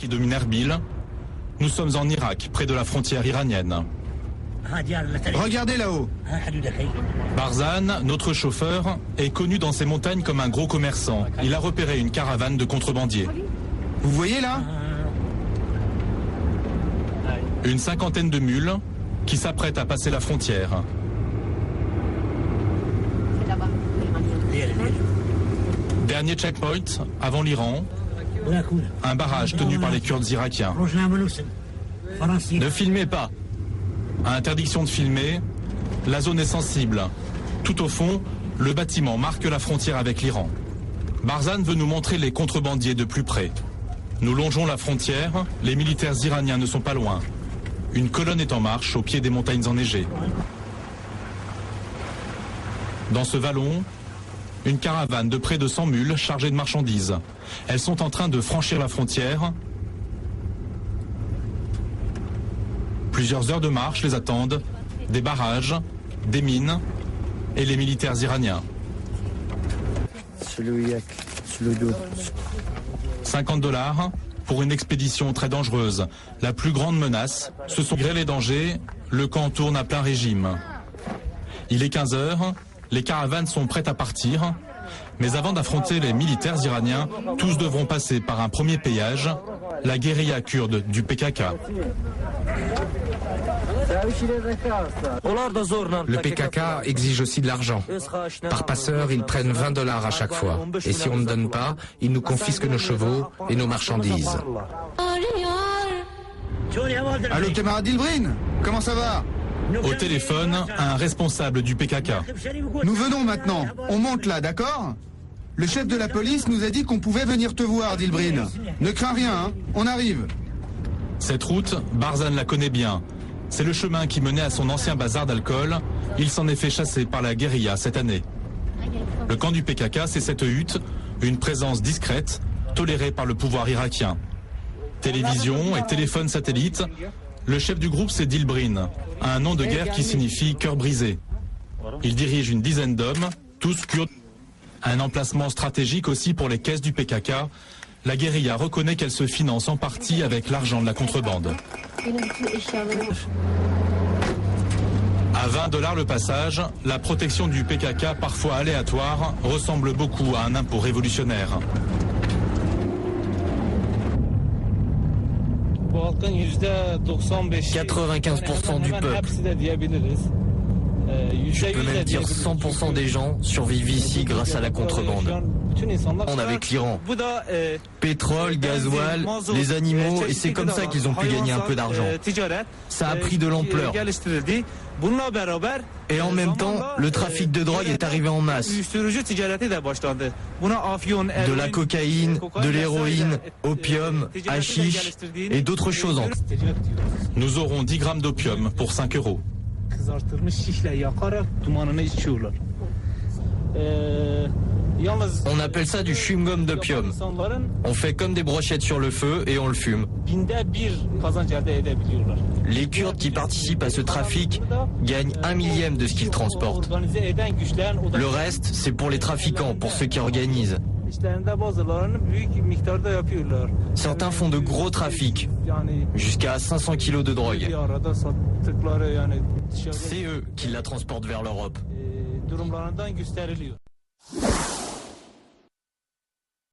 qui domine Erbil. Nous sommes en Irak, près de la frontière iranienne. Regardez là-haut. Barzan, notre chauffeur, est connu dans ces montagnes comme un gros commerçant. Il a repéré une caravane de contrebandiers. Vous voyez là? Une cinquantaine de mules qui s'apprêtent à passer la frontière. Dernier checkpoint avant l'Iran, un barrage tenu par les Kurdes irakiens. Ne filmez pas. Interdiction de filmer, la zone est sensible. Tout au fond, le bâtiment marque la frontière avec l'Iran. Barzan veut nous montrer les contrebandiers de plus près. Nous longeons la frontière, les militaires iraniens ne sont pas loin. Une colonne est en marche au pied des montagnes enneigées. Dans ce vallon, une caravane de près de 100 mules chargées de marchandises. Elles sont en train de franchir la frontière. Plusieurs heures de marche les attendent, des barrages, des mines et les militaires iraniens. 50 $ pour une expédition très dangereuse. La plus grande menace, ce sont les dangers, le camp tourne à plein régime. Il est 15 heures, les caravanes sont prêtes à partir, mais avant d'affronter les militaires iraniens, tous devront passer par un premier péage, la guérilla kurde du PKK. Le PKK exige aussi de l'argent. Par passeur, ils prennent 20 $ à chaque fois. Et si on ne donne pas, ils nous confisquent nos chevaux et nos marchandises. Allô, camarade Dilbrin? Comment ça va? Au téléphone, un responsable du PKK. Nous venons maintenant. On monte là, d'accord? Le chef de la police nous a dit qu'on pouvait venir te voir, Dilbrin. Ne crains rien, hein? On arrive. Cette route, Barzan la connaît bien. C'est le chemin qui menait à son ancien bazar d'alcool. Il s'en est fait chasser par la guérilla cette année. Le camp du PKK, c'est cette hutte, une présence discrète, tolérée par le pouvoir irakien. Télévision et téléphone satellite. Le chef du groupe, c'est Dilbrin, un nom de guerre qui signifie cœur brisé. Il dirige une dizaine d'hommes, tous kurdes. Un emplacement stratégique aussi pour les caisses du PKK. La guérilla reconnaît qu'elle se finance en partie avec l'argent de la contrebande. À 20 $ le passage, la protection du PKK, parfois aléatoire, ressemble beaucoup à un impôt révolutionnaire. « 95% du peuple. Je peux même dire 100% des gens survivent ici grâce à la contrebande. On est avec l'Iran. Pétrole, gasoil, les animaux, et c'est comme ça qu'ils ont pu gagner un peu d'argent. Ça a pris de l'ampleur. Et en même temps, le trafic de drogue est arrivé en masse. De la cocaïne, de l'héroïne, opium, hashish et d'autres choses encore. Nous aurons 10 grammes d'opium pour 5 €. On appelle ça du chewing-gum d'opium. On fait comme des brochettes sur le feu et on le fume. Les Kurdes qui participent à ce trafic gagnent 1/1000 de ce qu'ils transportent. Le reste, c'est pour les trafiquants, pour ceux qui organisent. Certains font de gros trafics, jusqu'à 500 kilos de drogue. C'est eux qui la transportent vers l'Europe.